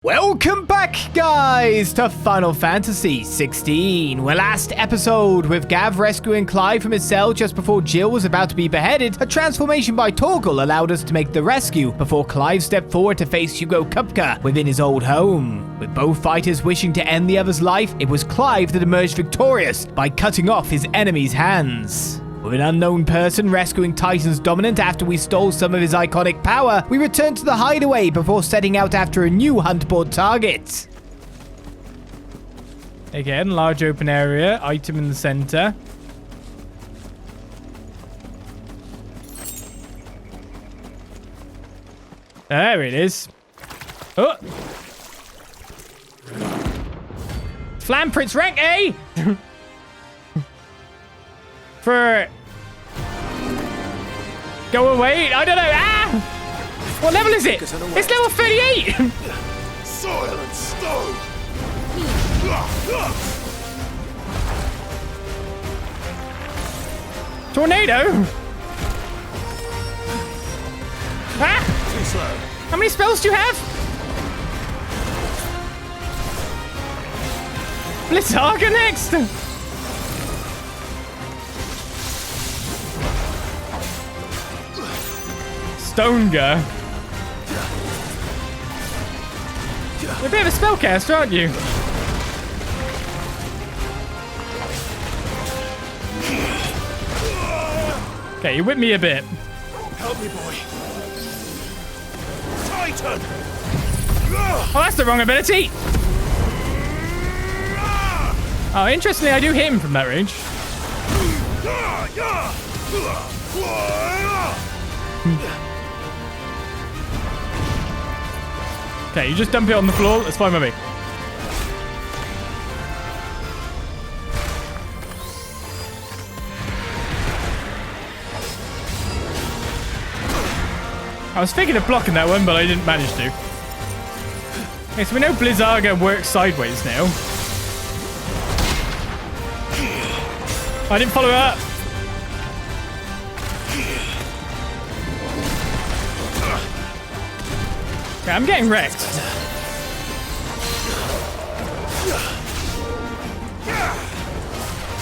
Welcome back, guys, to Final Fantasy XVI. Well, last episode, with Gav rescuing Clive from his cell just before Jill was about to be beheaded, a transformation by Torgal allowed us to make the rescue before Clive stepped forward to face Hugo Kupka within his old home. With both fighters wishing to end the other's life, it was Clive that emerged victorious by cutting off his enemy's hands. With an unknown person rescuing Titan's Dominant after we stole some of his iconic power, we returned to the Hideaway before setting out after a new hunt-board target. Again, large open area, item in the center. There it is. Oh! Flan Prince rank A! For... Go away. I don't know. Ah! What level is it? It's level 38. Soil and stone. Tornado. Ah! Too slow. How many spells do you have? Blizzaga next. Stonga. You're a bit of a spellcaster, aren't you? Okay, you whip me a bit. Help me, boy. Titan. Oh, that's the wrong ability. Oh, interestingly, I do hit him from that range. Okay, you just dump it on the floor. That's fine with me. I was thinking of blocking that one, but I didn't manage to. Okay, so we know Blizzaga works sideways now. I didn't follow up. Okay, I'm getting wrecked.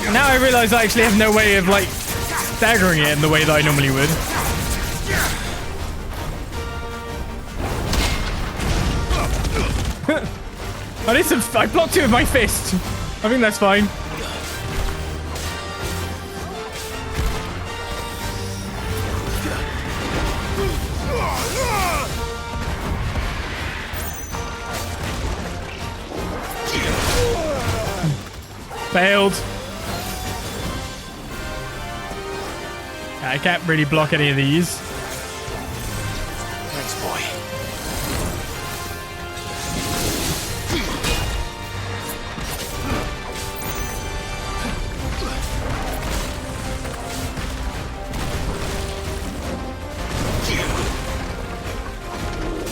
And now I realize I actually have no way of, like, staggering it in the way that I normally would. I blocked it with my fist. I think that's fine. Failed. I can't really block any of these. Thanks, boy.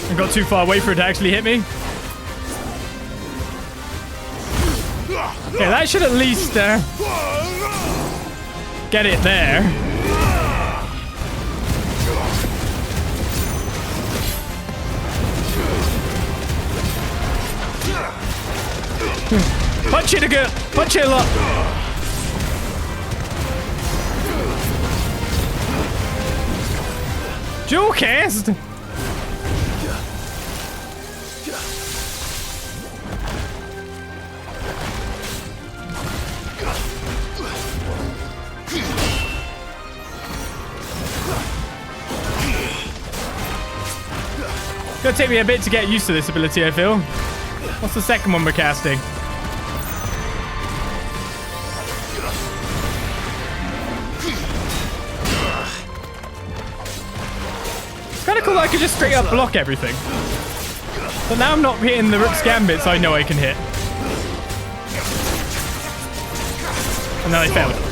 I got too far away for it to actually hit me. Okay, that should at least get it there. Punch it again. Punch it a lot. Dual cast. It's gonna take me a bit to get used to this ability, I feel. What's the second one we're casting? It's kind of cool that I can just straight up block everything. But now I'm not hitting the Rook's Gambits I know I can hit. And then I failed.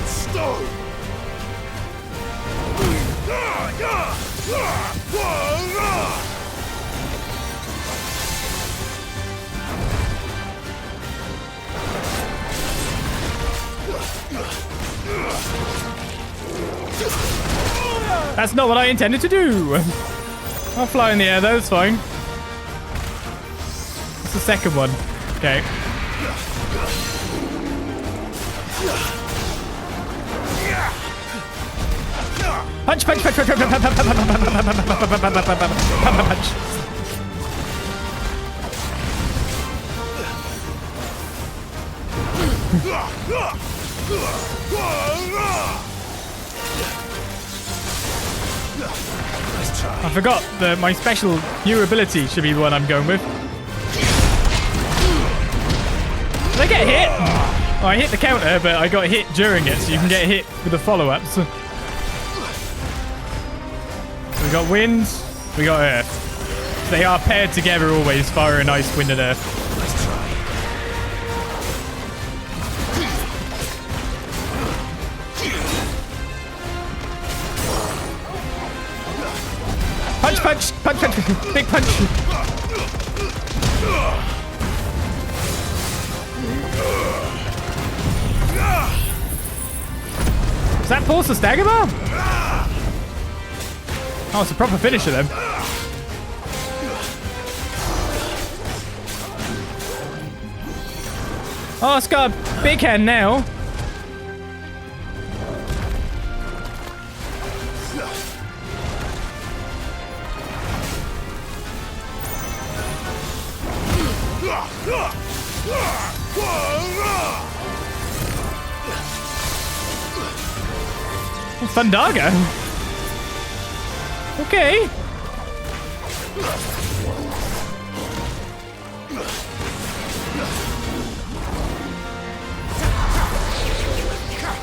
That's not what I intended to do. I'll fly in the air though, it's fine. the second one. Okay. Punch, punch, punch, punch, punch, punch, punch, punch, punch, punch. I forgot that my special new ability should be the one I'm going with. Did I get hit? Oh, I hit the counter, but I got hit during it, so you can get hit with the follow-ups. We got wind, we got earth. They are paired together always, fire and ice, wind and earth. Let's try. Punch, punch, punch, punch, big punch. Is that pulse a stagger bar? Oh, it's a proper finisher then. Oh, it's got a big hand now. Thundaga? Okay.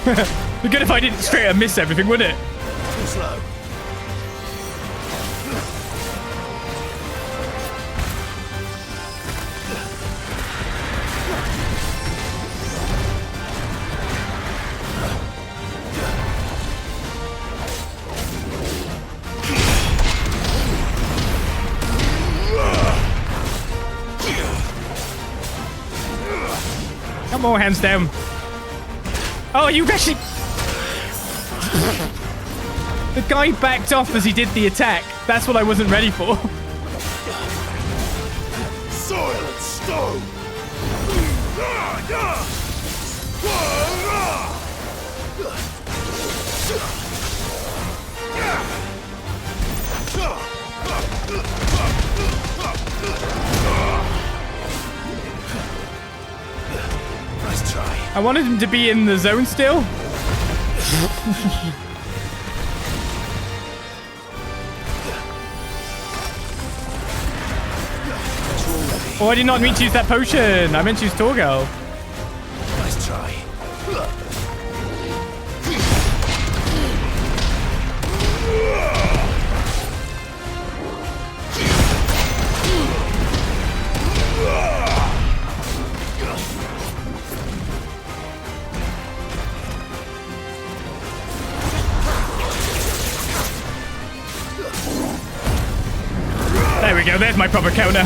It'd be good if I didn't straight up miss everything, wouldn't it? Too slow. Come on, hands down. Oh, you actually... The guy backed off as he did the attack. That's what I wasn't ready for. Soil and stone. Nice try. I wanted him to be in the zone still. Oh, I did not mean to use that potion. I meant to use Torgal. Nice try. There we go. There's my proper counter.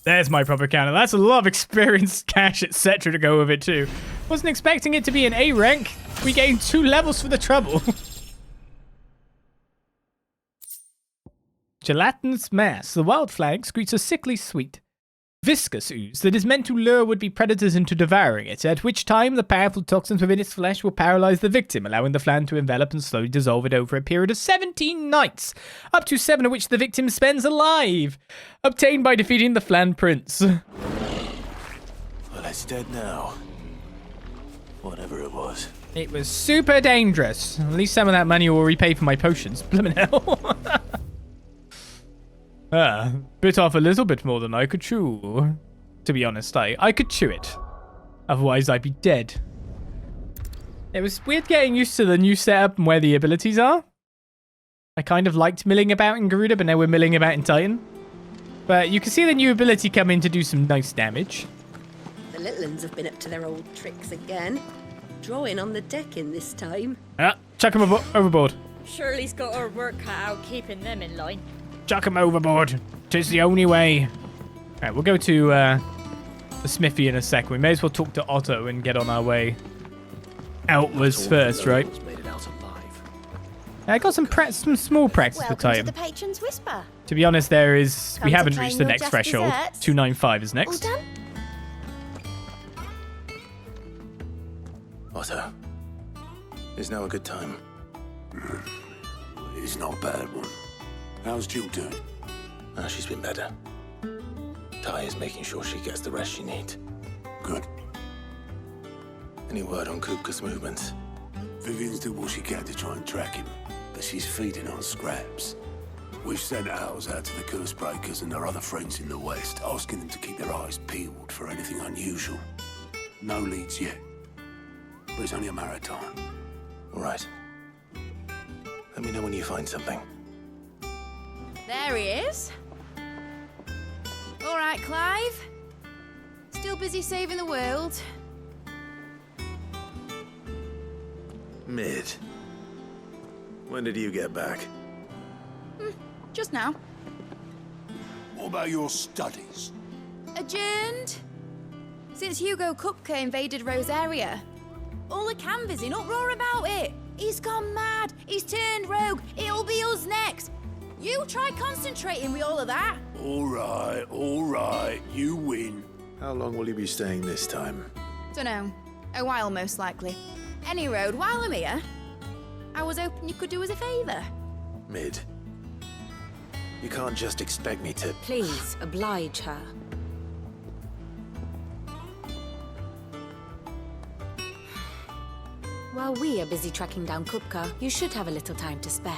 There's my proper counter. That's a lot of experience, cash, etc. to go with it too. Wasn't expecting it to be an A rank. We gained 2 levels for the trouble. Gelatinous mass. The wild flag screeches a sickly sweet, viscous ooze that is meant to lure would-be predators into devouring it, at which time the powerful toxins within its flesh will paralyze the victim, allowing the flan to envelop and slowly dissolve it over a period of 17 nights, up to 7 of which the victim spends alive, obtained by defeating the Flan Prince. Well, it's dead now. Whatever it was. It was super dangerous. At least some of that money will repay for my potions. Blimmin' hell. Bit off a little bit more than I could chew. To be honest, I could chew it. Otherwise, I'd be dead. It was weird getting used to the new setup and where the abilities are. I kind of liked milling about in Garuda, but now we're milling about in Titan. But you can see the new ability come in to do some nice damage. The little uns have been up to their old tricks again. Drawing on the decking this time. Chuck him overboard. Shirley's got her work cut out keeping them in line. Chuck him overboard. 'Tis the only way. Alright, we'll go to the smithy in a second. We may as well talk to Otto and get on our way outwards first, right? Made it out alive. I got some small practice for Welcome to time. the Patron's Whisper. To be honest, we Come to haven't claim reached the your next just threshold. desserts. 295 is All next. done? Otto, is now a good time? It's not a bad one. How's Jill doing? She's been better. Ty is making sure she gets the rest she needs. Good. Any word on Kupka's movements? Vivian's did what she can to try and track him, but she's feeding on scraps. We've sent ours out to the Cursebreakers and their other friends in the West, asking them to keep their eyes peeled for anything unusual. No leads yet, but it's only a matter of time. All right. Let me know when you find something. There he is. All right, Clive. Still busy saving the world. Mid. When did you get back? Just now. What about your studies? Adjourned. Since Hugo Kupka invaded Rosaria. All the canvas in uproar about it. He's gone mad. He's turned rogue. It'll be us next. You try concentrating with all of that. All right, you win. How long will you be staying this time? Dunno. A while, most likely. Any road, while I'm here, I was hoping you could do us a favour. Mid. You can't just expect me to... Please, oblige her. While we are busy tracking down Kupka, you should have a little time to spare.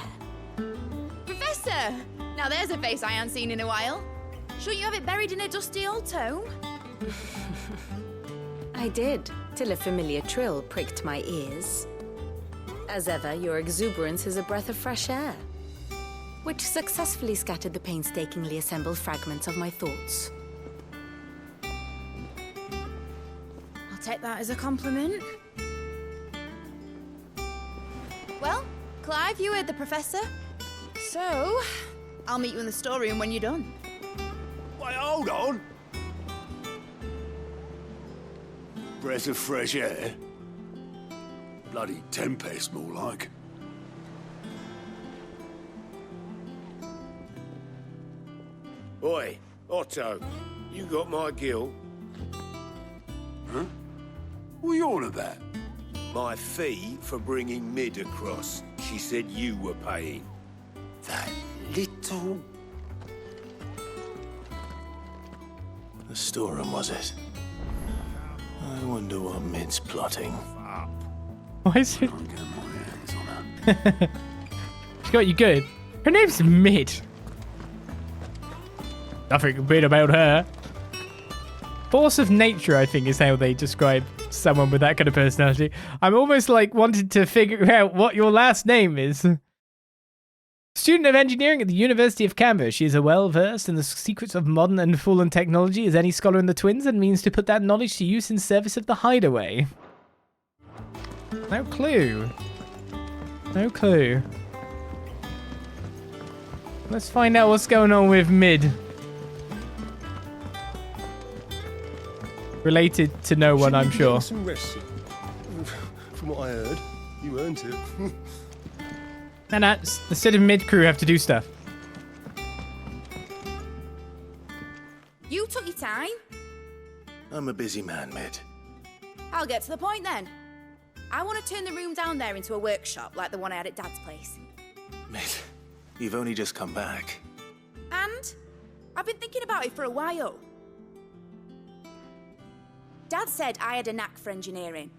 Professor! Now there's a face I haven't seen in a while. Shouldn't you have it buried in a dusty old tome? I did, till a familiar trill pricked my ears. As ever, your exuberance is a breath of fresh air, which successfully scattered the painstakingly assembled fragments of my thoughts. I'll take that as a compliment. Well, Clive, you heard the professor. So, I'll meet you in the storeroom when you're done. Wait, hold on. Breath of fresh air? Bloody tempest, more like. Oi, Otto, you got my gill? Huh? What are you on about? My fee for bringing Mid across. She said you were paying. That little... The storeroom, was it? I wonder what Mid's plotting. Why is it? I'm getting my hands on her. She got you good. Her name's Mid. Nothing weird about her. Force of nature, I think, is how they describe someone with that kind of personality. I'm almost like wanted to figure out what your last name is. Student of engineering at the University of Canberra, she is as well versed in the secrets of modern and fallen technology as any scholar in the Twins and means to put that knowledge to use in service of the Hideaway. No clue. No clue. Let's find out what's going on with Mid. Related to no one, I'm sure. Some rest. From what I heard, you earned it. Nah, the Sid and Mid crew have to do stuff. You took your time. I'm a busy man, Mid. I'll get to the point then. I want to turn the room down there into a workshop like the one I had at Dad's place. Mid, you've only just come back. And I've been thinking about it for a while. Dad said I had a knack for engineering.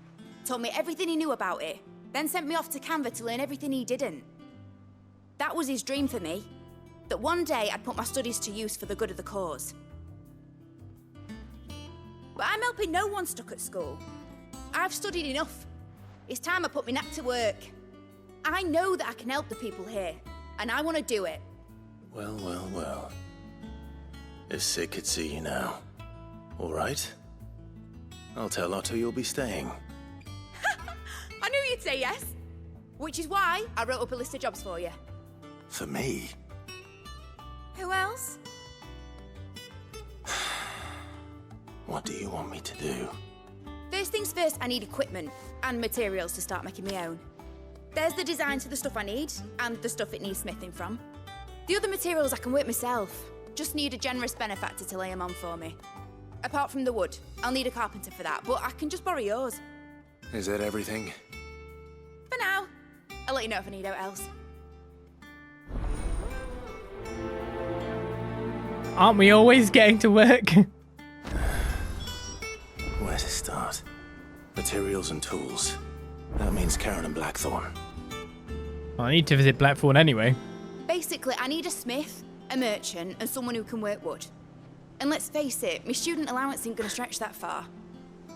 Told me everything he knew about it, then sent me off to Canva to learn everything he didn't. That was his dream for me, that one day I'd put my studies to use for the good of the cause. But I'm helping no one stuck at school. I've studied enough. It's time I put my knack to work. I know that I can help the people here, and I want to do it. Well, well, well. If Sid could see you now. All right? I'll tell Otto you'll be staying. I knew you'd say yes. Which is why I wrote up a list of jobs for you. For me? Who else? What do you want me to do? First things first, I need equipment and materials to start making my own. There's the designs for the stuff I need and the stuff it needs smithing from. The other materials I can work myself. Just need a generous benefactor to lay them on for me. Apart from the wood, I'll need a carpenter for that, but I can just borrow yours. Is that everything? For now. I'll let you know if I need out else. Aren't we always getting to work? Where to start? Materials and tools. That means Karen and Blackthorn. I need to visit Blackthorn anyway. Basically, I need a smith, a merchant, and someone who can work wood. And let's face it, my student allowance ain't gonna stretch that far.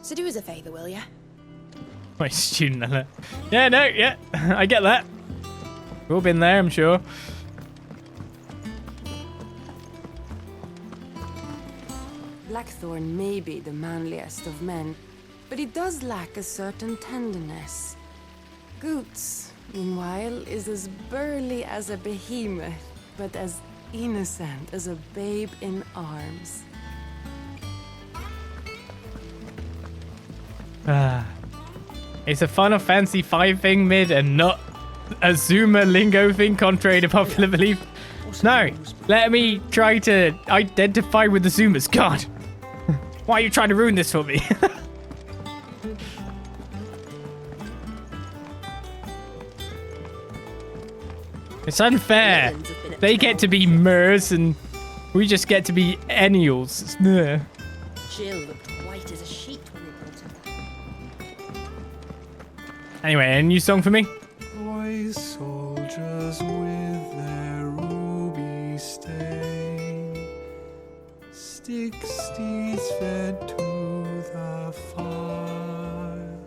So do us a favour, will ya? My student alert. Yeah, no, yeah. I get that. We've all been there, I'm sure. Blackthorn may be the manliest of men, but he does lack a certain tenderness. Goots, meanwhile, is as burly as a behemoth, but as innocent as a babe in arms. It's a Final Fantasy V thing, Mid, and not a Zuma lingo thing, contrary to popular belief. No, let me try to identify with the Zumas. God, why are you trying to ruin this for me? It's unfair. They get to be Murs and we just get to be Ennials. Ugh. Jill looked white as a sheet when they brought her back. Anyway, a new song for me? Boy soldiers with their ruby stain, stick steeds fed to the fire,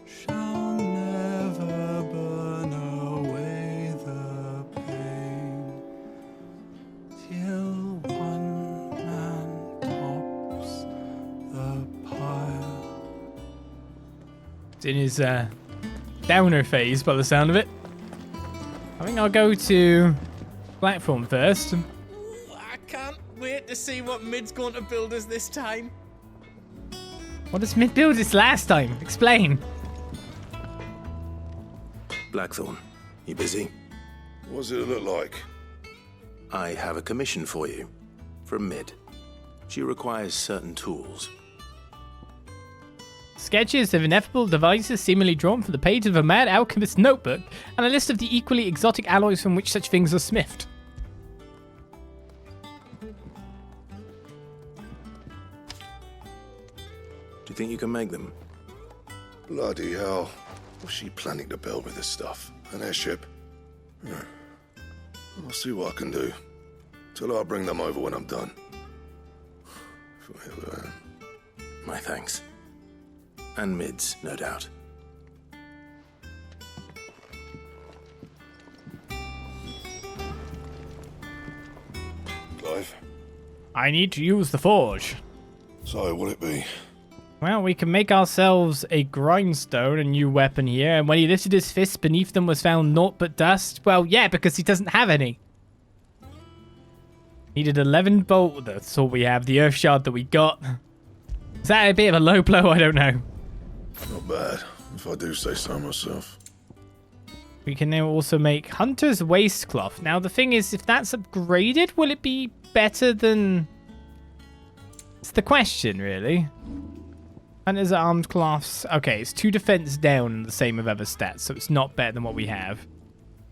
shall never burn away the pain, till one man tops the pile. It's in his downer phase by the sound of it. I think I'll go to Blackthorn first. I can't wait to see what Mid's going to build us this time. What does Mid build this last time? Explain. Blackthorn, you busy? What does it look like? I have a commission for you. From Mid. She requires certain tools. Sketches of ineffable devices seemingly drawn from the pages of a mad alchemist's notebook, and a list of the equally exotic alloys from which such things are smithed. Do you think you can make them? Bloody hell. What's she planning to build with this stuff? An airship? I'll see what I can do. Tell her I'll bring them over when I'm done. My thanks. And Mid's, no doubt. Clive? I need to use the forge. So, what'll it be? Well, we can make ourselves a grindstone, a new weapon here, and when he lifted his fist, beneath them was found naught but dust. Well, yeah, because he doesn't have any. Needed 11 bolt. That's all we have. The earth shard that we got. Is that a bit of a low blow? I don't know. Not bad, if I do say so myself. We can now also make Hunter's Waistcloth. Now, the thing is, if that's upgraded, will it be better than... It's the question, really. Hunter's Armed Cloths. Okay, it's 2 defense down, the same of other stats, so it's not better than what we have.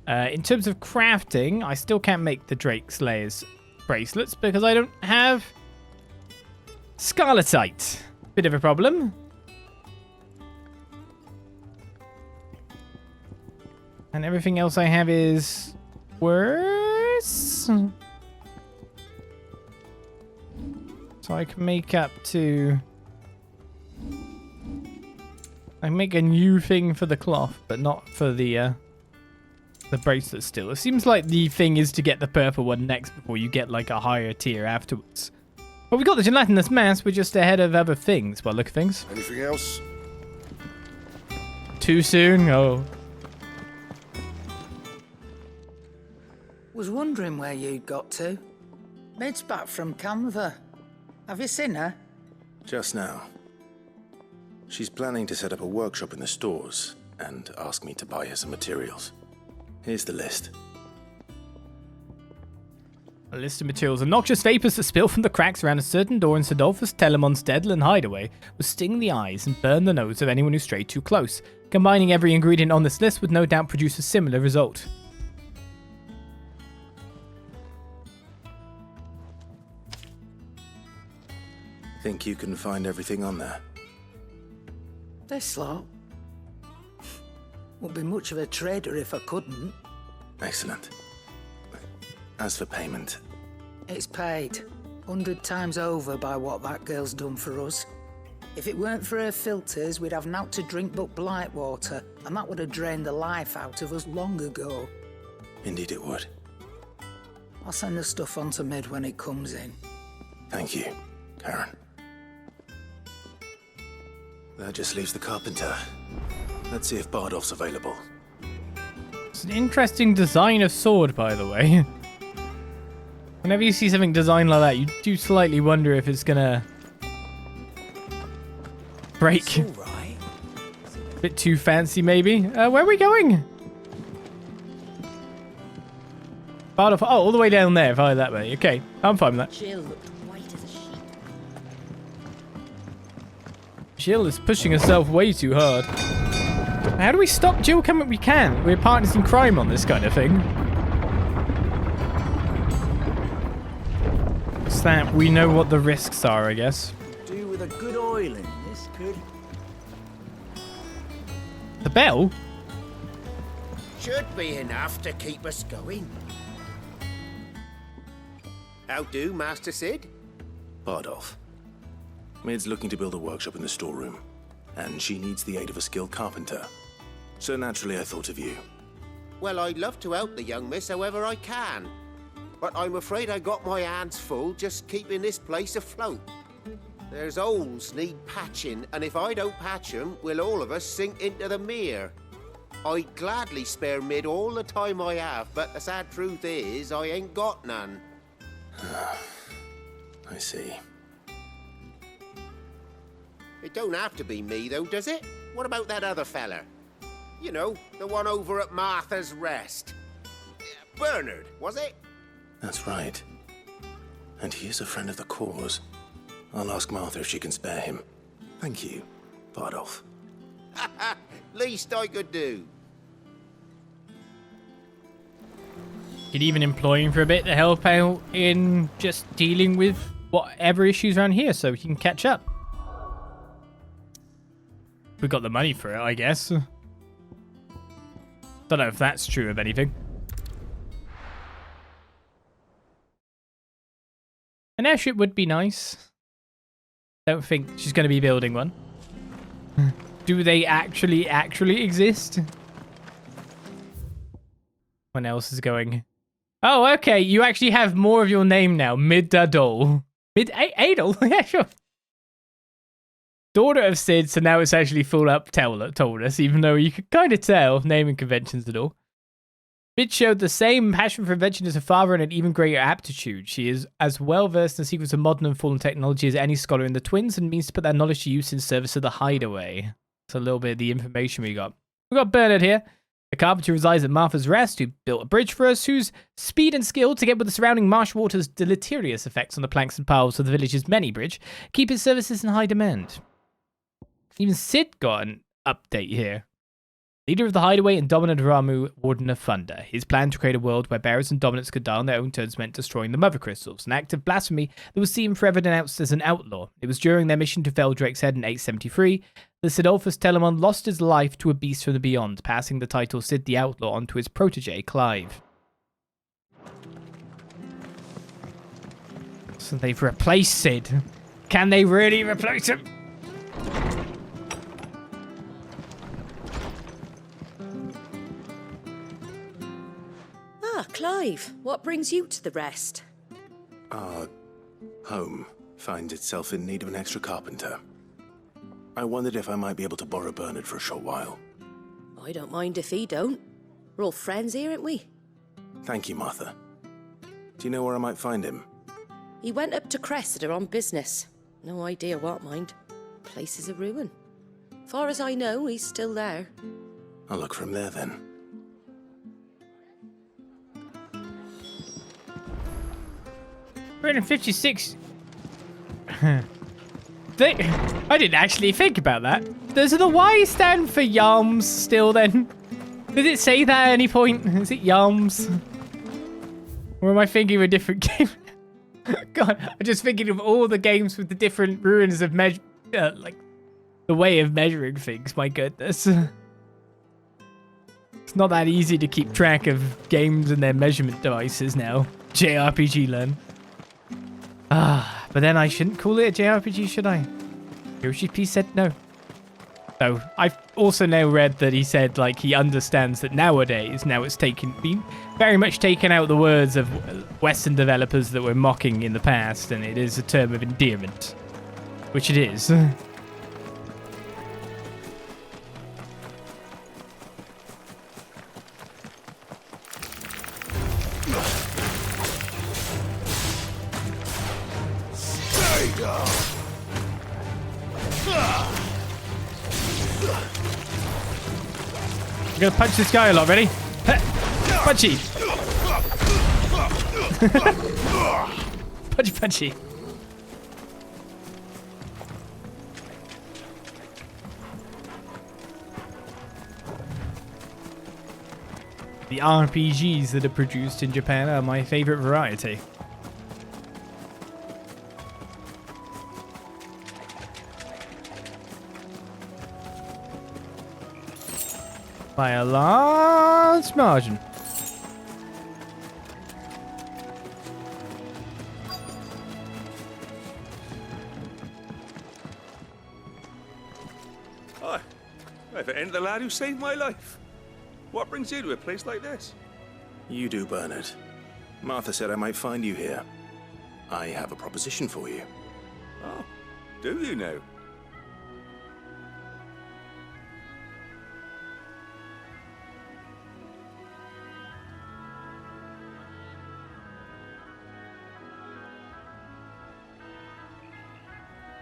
In terms of crafting, I still can't make the Drake Slayer's bracelets because I don't have Scarletite. Bit of a problem. And everything else I have is worse. So I can make up to... I make a new thing for the cloth, but not for the bracelet still. It seems like the thing is to get the purple one next before you get like a higher tier afterwards. But we got the gelatinous mass, we're just ahead of other things by the look of things. Anything else? Too soon? Oh. Was wondering where you'd got to. Mid's back from Canva. Have you seen her? Just now. She's planning to set up a workshop in the stores and ask me to buy her some materials. Here's the list. A list of materials. And noxious vapors that spill from the cracks around a certain door in Sidolphus, Telemon's deadly Hideaway will sting the eyes and burn the nose of anyone who strayed too close. Combining every ingredient on this list would no doubt produce a similar result. Think you can find everything on there? This lot? Wouldn't be much of a trader if I couldn't. Excellent. As for payment... It's paid. 100 times over by what that girl's done for us. If it weren't for her filters, we'd have naught to drink but blight water, and that would have drained the life out of us long ago. Indeed it would. I'll send the stuff on to Mid when it comes in. Thank you, Karen. That just leaves the carpenter. Let's see if Bardolph's available. It's an interesting design of sword, by the way. Whenever you see something designed like that, you do slightly wonder if it's gonna break. It's all right. A bit too fancy, maybe. Where are we going? Bardolph. Oh, all the way down there, if I that way. Okay, I'm fine with that. Jill looked white as a sheet. Jill is pushing herself way too hard. How do we stop Jill? We can. We're partners in crime on this kind of thing. What's that? We know what the risks are, I guess. Do with a good oil in this, could. The bell? Should be enough to keep us going. How do, Master Sid? Bardolph. Mid's looking to build a workshop in the storeroom, and she needs the aid of a skilled carpenter. So naturally I thought of you. Well, I'd love to help the young miss however I can. But I'm afraid I got my hands full just keeping this place afloat. There's holes need patching, and if I don't patch them, will all of us sink into the mere. I'd gladly spare Mid all the time I have, but the sad truth is, I ain't got none. I see. It don't have to be me, though, does it? What about that other fella? You know, the one over at Martha's Rest. Bernard, was it? That's right. And he is a friend of the cause. I'll ask Martha if she can spare him. Thank you, Bardolph. Least I could do. Could even employ him for a bit to help out in just dealing with whatever issues around here so we can catch up. We got the money for it, I guess. Don't know if that's true of anything. An airship would be nice. Don't think she's going to be building one. Do they actually exist? When else is going? Oh, okay. You actually have more of your name now. Mid-Adol. Mid-Adol? Yeah, sure. Daughter of Sid, so now it's actually full up told us, even though you could kind of tell, naming conventions and all. Mid showed the same passion for invention as her father and an even greater aptitude. She is as well versed in the secrets of modern and fallen technology as any scholar in the twins and means to put that knowledge to use in service of the Hideaway. That's a little bit of the information we got. We got Bernard here. The carpenter resides at Martha's Rest, who built a bridge for us, whose speed and skill, together with the surrounding marsh water's deleterious effects on the planks and piles of the village's many bridge, keep his services in high demand. Even Sid got an update here. Leader of the Hideaway and dominant Ramu, Warden of Thunder. His plan to create a world where bearers and dominants could die on their own terms meant destroying the Mothercrystals, an act of blasphemy that was seen forever denounced as an outlaw. It was during their mission to fell Drake's head in 873 that Sidolphus Telemon lost his life to a beast from the beyond, passing the title Sid the Outlaw on to his protege, Clive. So they've replaced Sid. Can they really replace him? Ah, Clive, what brings you to the Rest? Our home finds itself in need of an extra carpenter. I wondered if I might be able to borrow Bernard for a short while. I don't mind if he don't. We're all friends here, aren't we? Thank you, Martha. Do you know where I might find him? He went up to Cressida on business. No idea what, mind. Place is a ruin. Far as I know, he's still there. I'll look from there then. $356. I didn't actually think about that. Does the Y stand for Yums still then? Did it say that at any point? Is it Yums? Or am I thinking of a different game? God, I'm just thinking of all the games with the different ruins of like the way of measuring things. My goodness. It's not that easy to keep track of games and their measurement devices now. JRPG learn. But then I shouldn't call it a JRPG, should I? Yoshi's Piece said no. So I've also now read that he said like he understands that nowadays, now it's been very much taken out the words of Western developers that were mocking in the past, and it is a term of endearment, which it is. I'm gonna punch this guy a lot. Ready? Punchy. Punchy. The RPGs that are produced in Japan are my favorite variety. By a large margin. Hi. If it ain't the lad who saved my life. What brings you to a place like this? You do, Bernard. Martha said I might find you here. I have a proposition for you. Oh, do you now?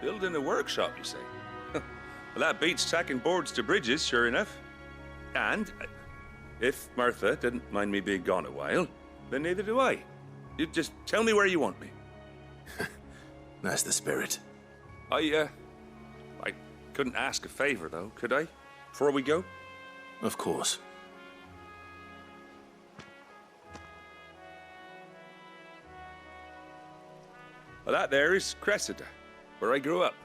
Building a workshop, you say? Well, that beats tacking boards to bridges, sure enough. And if Martha didn't mind me being gone a while, then neither do I. You just tell me where you want me. That's the spirit. I couldn't ask a favor, though, could I? Before we go? Of course. Well, that there is Cressida, where I grew up.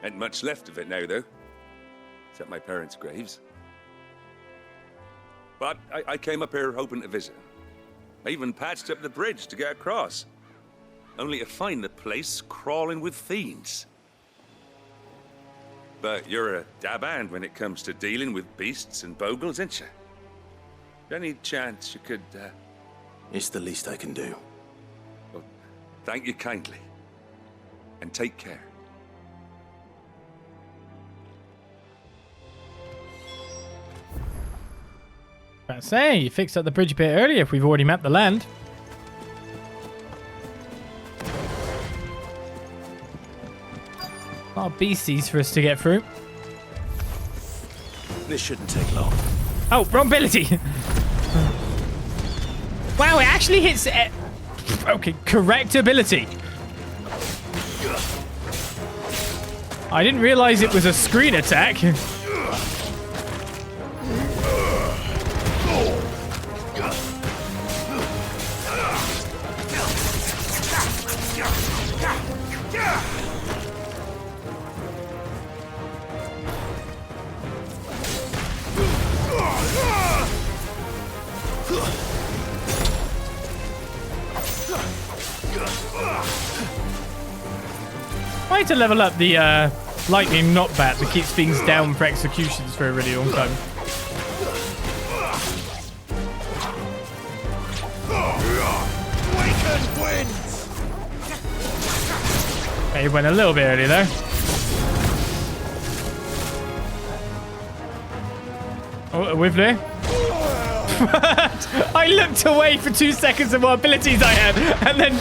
Ain't much left of it now, though. Except my parents' graves. But I came up here hoping to visit. I even patched up the bridge to get across. Only to find the place crawling with fiends. But you're a dab hand when it comes to dealing with beasts and bogles, ain't you? Any chance you could, It's the least I can do. Well, thank you kindly. And take care. I say, you fixed up the bridge a bit earlier if we've already mapped the land. A lot of beasties for us to get through. This shouldn't take long. Oh, wrong ability. Wow, it actually hits... Okay, correct ability. I didn't realize it was a screen attack. I had to level up the lightning knockback that keeps things down for executions for a really long time. Okay, went a little bit early there. Oh, a whiff there. I looked away for 2 seconds of what abilities I had, and then...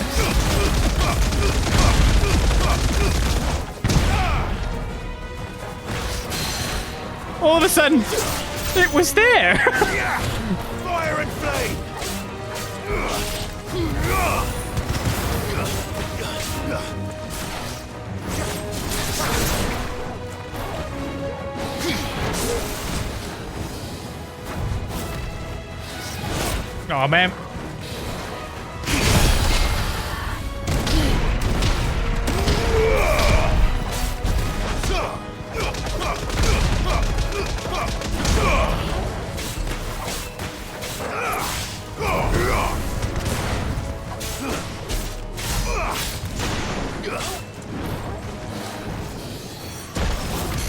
All of a sudden, it was there. Fire and flame! Oh man.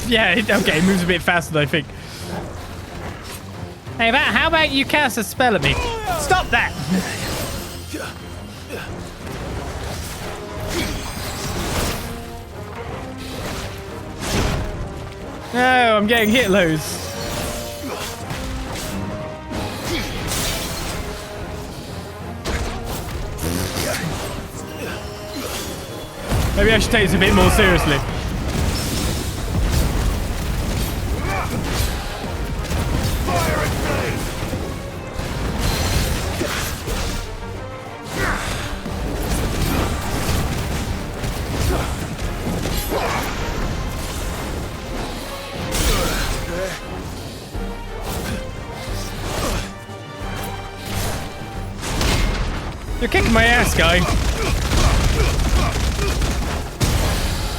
Yeah, okay, it moves a bit faster than I think. Hey, how about you cast a spell at me? Stop that! No, I'm getting hit loads. Maybe I should take this a bit more seriously. You're kicking my ass, guy.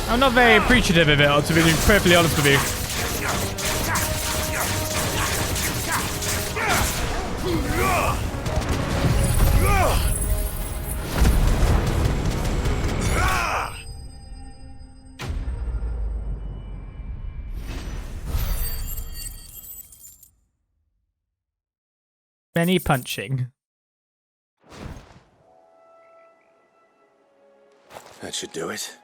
I'm not very appreciative of it, to be perfectly honest with you. Many punching. That should do it.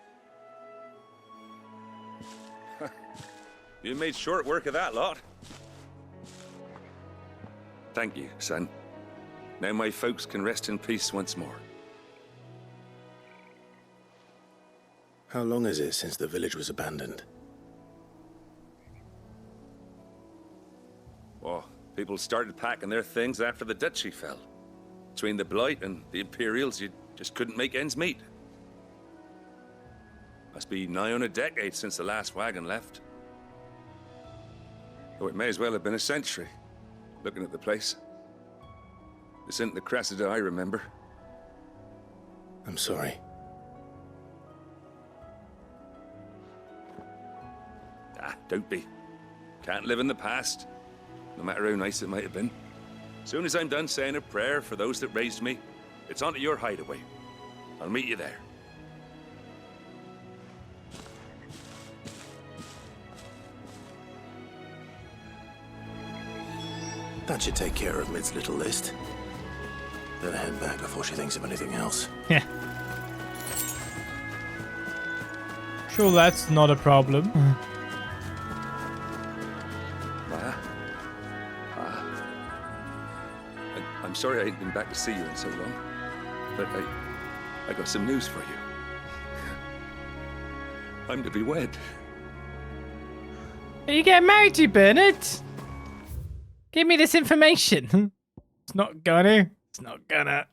You made short work of that lot. Thank you, son. Now my folks can rest in peace once more. How long is it since the village was abandoned? Oh, people started packing their things after the duchy fell. Between the blight and the Imperials, you just couldn't make ends meet. Must be nigh on a decade since the last wagon left. Though it may as well have been a century, looking at the place. This isn't the Cressida I remember. I'm sorry. Ah, don't be. Can't live in the past, no matter how nice it might have been. As soon as I'm done saying a prayer for those that raised me, it's on to your hideaway. I'll meet you there. That should take care of Mid's little list. Better head back before she thinks of anything else. Yeah. Sure, that's not a problem. I'm sorry I ain't been back to see you in so long, but I got some news for you. I'm to be wed. Are you getting married to Bernard? Give me this information. It's not gonna. It's not gonna.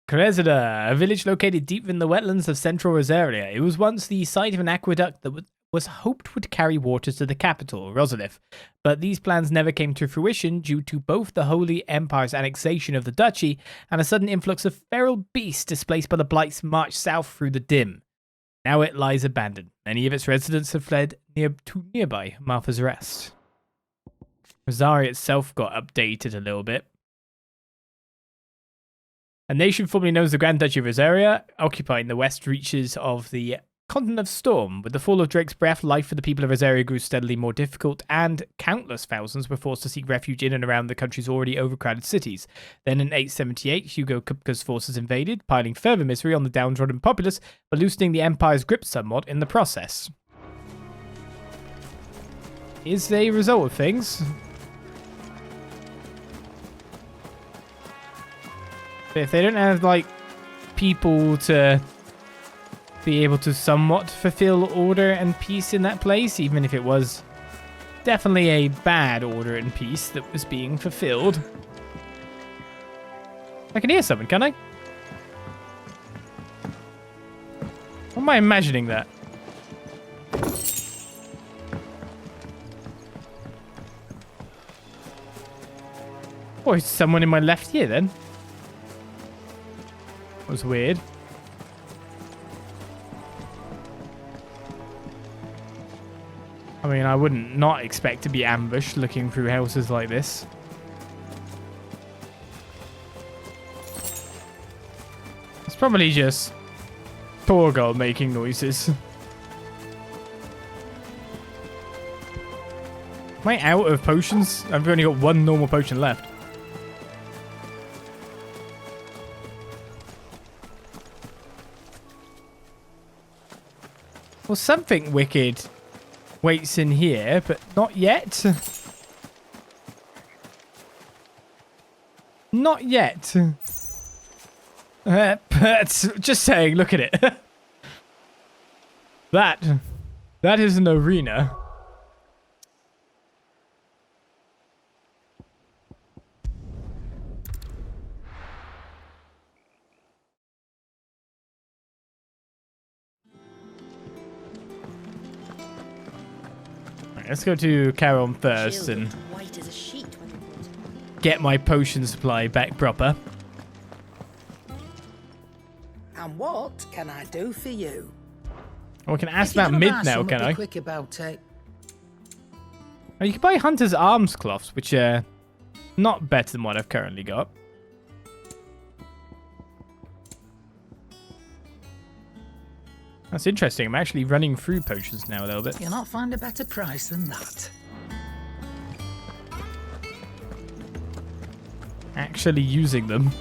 Cressida, a village located deep in the wetlands of central Rosaria. It was once the site of an aqueduct that was hoped would carry water to the capital, Rosalith. But these plans never came to fruition due to both the Holy Empire's annexation of the duchy and a sudden influx of feral beasts displaced by the Blight's march south through the Dim. Now it lies abandoned. Many of its residents have fled to nearby Martha's Rest. Rosaria itself got updated a little bit. A nation formerly known as the Grand Duchy of Rosaria, occupying the west reaches of the continent of Storm. With the fall of Drake's breath, life for the people of Rosaria grew steadily more difficult, and countless thousands were forced to seek refuge in and around the country's already overcrowded cities. Then in 878, Hugo Kupka's forces invaded, piling further misery on the downtrodden populace, but loosening the Empire's grip somewhat in the process. Is a result of things. But if they don't have, like, people to be able to somewhat fulfill order and peace in that place, even if it was definitely a bad order in peace that was being fulfilled. I can hear something, can I? Or am I imagining that? Oh, is someone in my left ear then? That was weird. I mean, I wouldn't not expect to be ambushed looking through houses like this. It's probably just Torgal making noises. Am I out of potions? I've only got one normal potion left. Well, something wicked waits in here, but not yet. Not yet. But just saying, look at it. That is an arena. Let's go to Charon first and White as a sheet when they brought it. get my potion supply back proper. And what can I do for you? Oh, I can ask If you're about gonna mid buy now, some, can be I? quick about it. Oh, you can buy Hunter's Arms Cloths, which are not better than what I've currently got. That's interesting. I'm actually running through potions now a little bit. You'll not find a better price than that. Actually using them.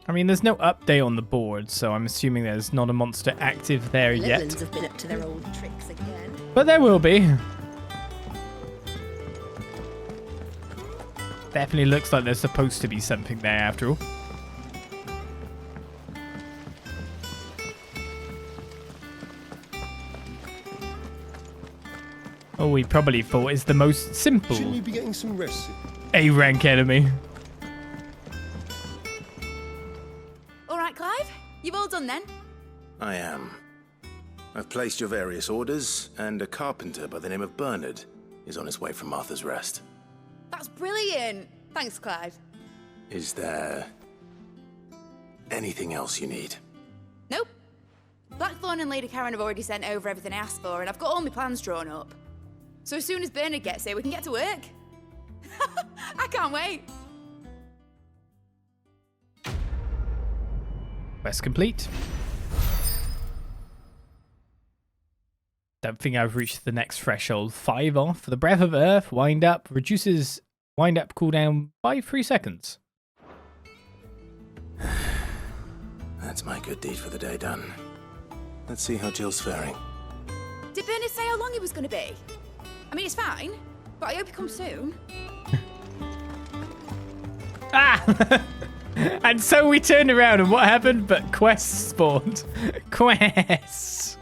I mean, there's no update on the board, so I'm assuming there's not a monster active there yet. Litlands have been up to their old tricks again. But there will be. Definitely looks like there's supposed to be something there after all. Oh, we probably thought is the most simple Shouldn't you be getting some rest? A-rank enemy. All right, Clive? You've all done then? I am. I've placed your various orders, and a carpenter by the name of Bernard is on his way from Martha's Rest. That's brilliant. Thanks, Clive. Is there anything else you need? Nope. Blackthorn and Lady Karen have already sent over everything I asked for, and I've got all my plans drawn up. So as soon as Bernard gets here, we can get to work. I can't wait. Quest complete. Don't think I've reached the next threshold. 5 off. The Breath of Earth, wind up, reduces wind up cooldown by 3 seconds. That's my good deed for the day done. Let's see how Jill's faring. Did Bernard say how long he was going to be? I mean, it's fine, but I hope he comes soon. Ah! And so we turned around and what happened? But quests spawned. Quests.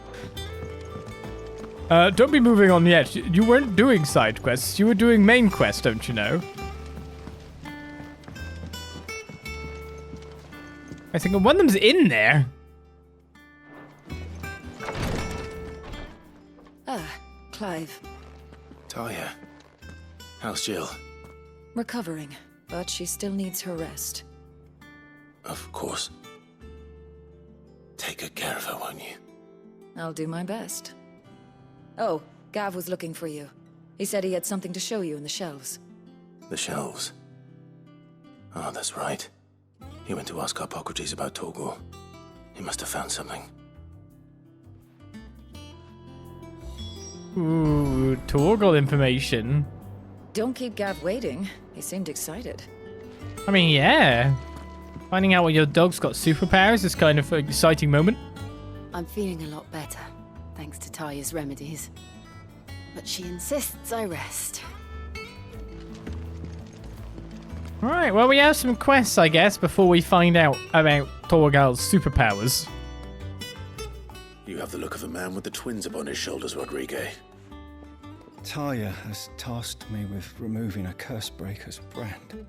Don't be moving on yet. You weren't doing side quests. You were doing main quest, don't you know? I think one of them's in there. Ah, Clive. Talia, how's Jill? Recovering, but she still needs her rest. Of course. Take good care of her, won't you? I'll do my best. Oh, Gav was looking for you. He said he had something to show you in the shelves. The shelves. Oh, that's right. He went to ask Harpocrates about Torgal. He must have found something. Ooh, Torgal information. Don't keep Gav waiting. He seemed excited. I mean, yeah. Finding out what your dog's got superpowers is kind of an exciting moment. I'm feeling a lot better, thanks to Talia's remedies. But she insists I rest. Alright, well, we have some quests, I guess, before we find out about Torgal's superpowers. You have the look of a man with the twins upon his shoulders, Rodrigue. Taya has tasked me with removing a Cursebreaker's brand.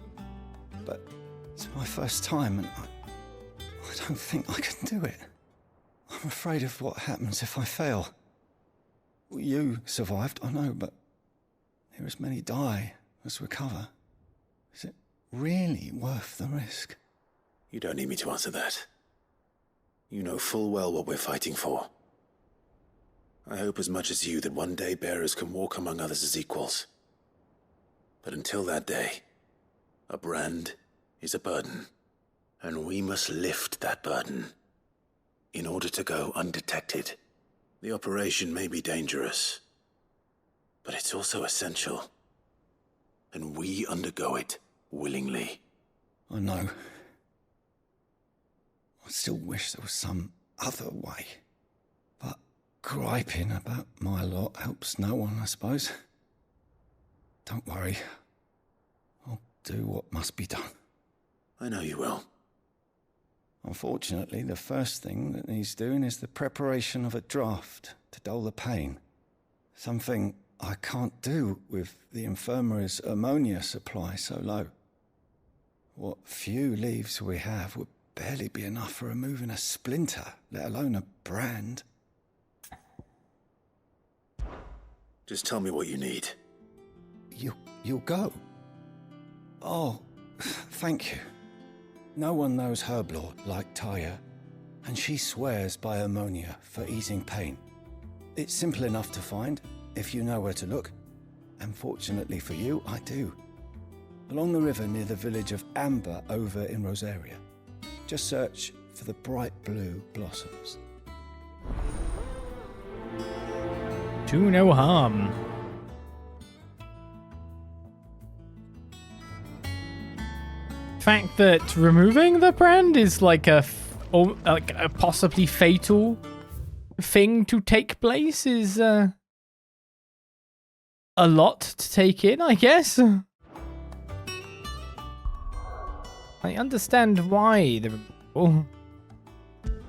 But it's my first time, and I don't think I can do it. I'm afraid of what happens if I fail. You survived, I know, but there as many die as recover. Is it really worth the risk? You don't need me to answer that. You know full well what we're fighting for. I hope as much as you that one day bearers can walk among others as equals. But until that day, a brand is a burden, and we must lift that burden in order to go undetected. The operation may be dangerous, but it's also essential, and we undergo it willingly. I know. I still wish there was some other way. But griping about my lot helps no one, I suppose. Don't worry. I'll do what must be done. I know you will. Unfortunately, the first thing that needs doing is the preparation of a draft to dull the pain. Something I can't do with the infirmary's ammonia supply so low. What few leaves we have would barely be enough for removing a splinter, let alone a brand. Just tell me what you need. You'll go? Oh, thank you. No one knows Herblord like Taya, and she swears by ammonia for easing pain. It's simple enough to find, if you know where to look. And fortunately for you, I do. Along the river near the village of Amber over in Rosaria. Just search for the bright blue blossoms. Do no harm. Fact that removing the brand is like a possibly fatal thing to take place is a lot to take in, I guess. I understand why the removal.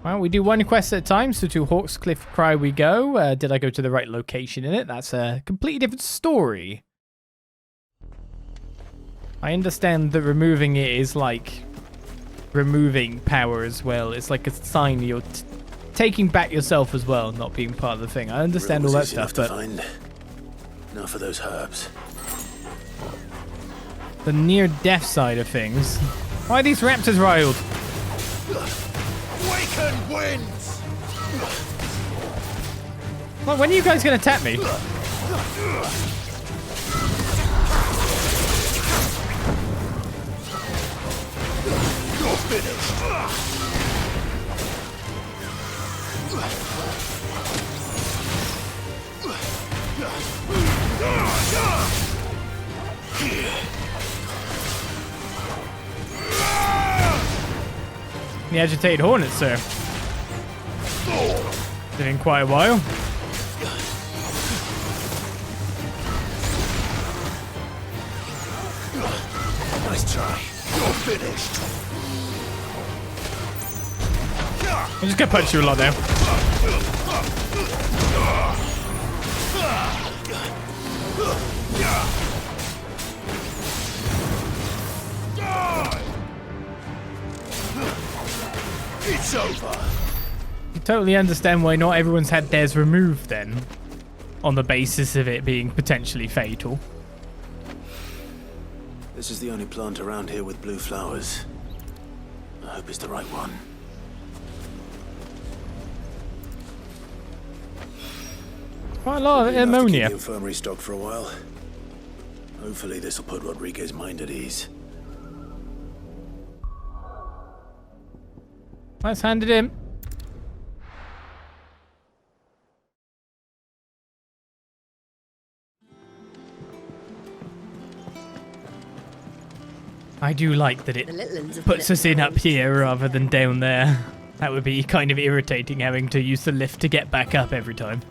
Well, we do one quest at a time, so to Hawkscliff Cry we go. Did I go to the right location in it? That's a completely different story. I understand that removing it is like removing power as well. It's like a sign you're taking back yourself as well, not being part of the thing. I understand all that stuff, but now for those herbs. The near-death side of things. Why are these raptors riled? Waken winds! Well, when are you guys going to tap me? You're finished! The agitated hornets, sir. Been in quite a while. Nice try. You're finished. I'm just gonna punch you a lot now. It's over. You totally understand why not everyone's had theirs removed then, on the basis of it being potentially fatal. This is the only plant around here with blue flowers. I hope it's the right one. Quite a lot of ammonia. Keep the infirmary stocked for a while. Hopefully this will put Rodriguez's mind at ease. Let's hand it in. I do like that it puts us in up here rather than down there. That would be kind of irritating having to use the lift to get back up every time.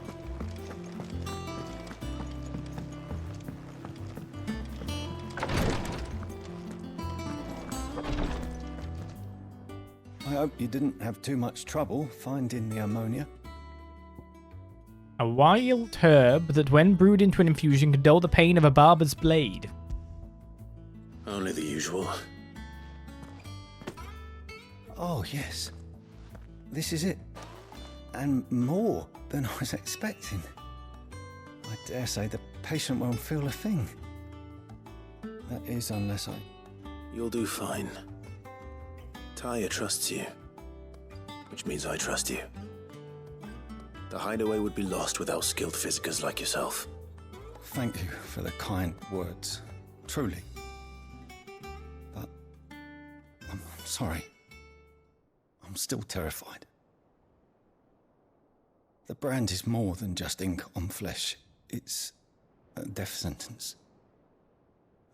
I hope you didn't have too much trouble finding the ammonia. A wild herb that when brewed into an infusion can dull the pain of a barber's blade. Only the usual. Oh, yes. This is it. And more than I was expecting. I dare say the patient won't feel a thing. That is, unless I... You'll do fine. Tyre trusts you, which means I trust you. The Hideaway would be lost without skilled physicers like yourself. Thank you for the kind words. Truly. But I'm sorry. I'm still terrified. The brand is more than just ink on flesh. It's a death sentence.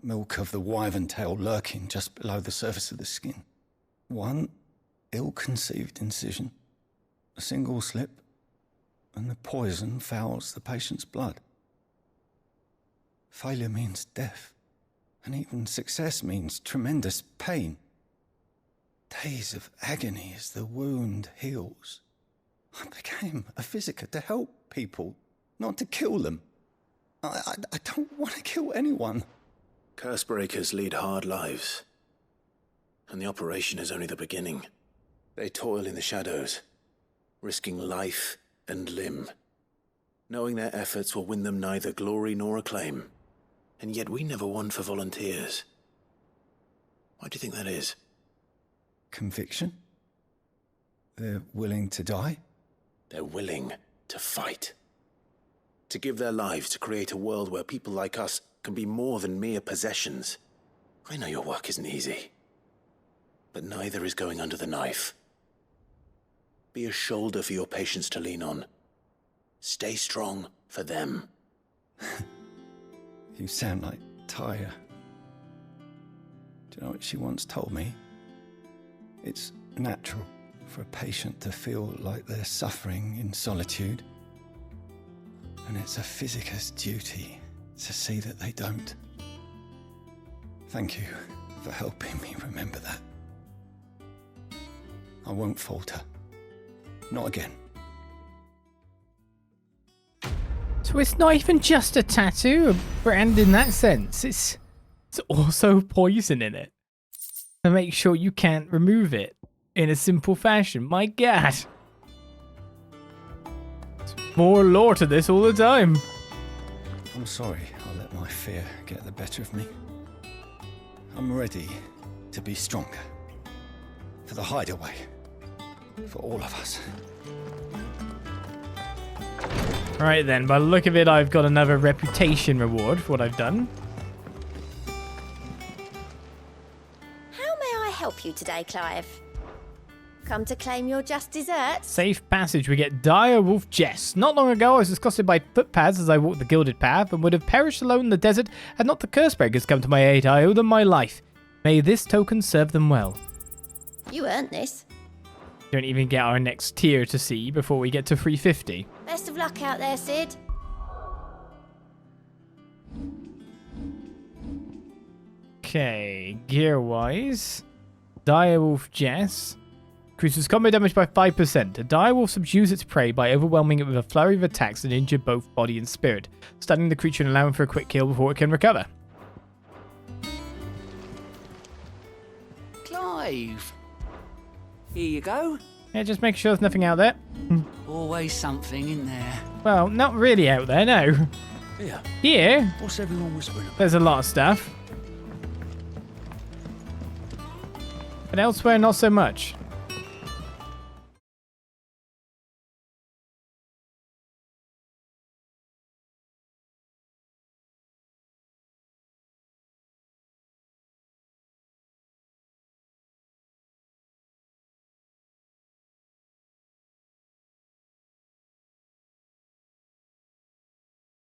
Milk of the wyvern tail lurking just below the surface of the skin. One ill-conceived incision, a single slip, and the poison fouls the patient's blood. Failure means death, and even success means tremendous pain. Days of agony as the wound heals. I became a physiker to help people, not to kill them. I don't want to kill anyone. Cursebreakers lead hard lives, and the operation is only the beginning. They toil in the shadows, risking life and limb, knowing their efforts will win them neither glory nor acclaim. And yet we never won for volunteers. Why do you think that is? Conviction? They're willing to die? They're willing to fight. To give their lives to create a world where people like us can be more than mere possessions. I know your work isn't easy, but neither is going under the knife. Be a shoulder for your patients to lean on. Stay strong for them. You sound like Tyre. Do you know what she once told me? It's natural for a patient to feel like they're suffering in solitude. And it's a physiker's duty to see that they don't. Thank you for helping me remember that. I won't falter. Not again. So it's not even just a tattoo, a brand in that sense. It's also poison in it. To make sure you can't remove it in a simple fashion. My God. There's more lore to this all the time. I'm sorry I let my fear get the better of me. I'm ready to be stronger. For the Hideaway. For all of us. Right then, by the look of it, I've got another reputation reward for what I've done. How may I help you today, Clive? Come to claim your just desserts? Safe passage, we get Dire Wolf Jess. Not long ago, I was disgusted by footpads as I walked the gilded path and would have perished alone in the desert had not the Cursebreakers come to my aid. I owe them my life. May this token serve them well. You earned this. Don't even get our next tier to see before we get to 350. Best of luck out there, Sid. Okay, gear-wise. Direwolf Jess. Increases combat damage by 5%. A direwolf subdues its prey by overwhelming it with a flurry of attacks that injure both body and spirit, stunning the creature and allowing for a quick kill before it can recover. Clive. Here you go. Yeah, just make sure there's nothing out there. Always something in there. Well, not really out there, no. Here. Here? What's everyone whispering about? There's a lot of stuff. But elsewhere, not so much.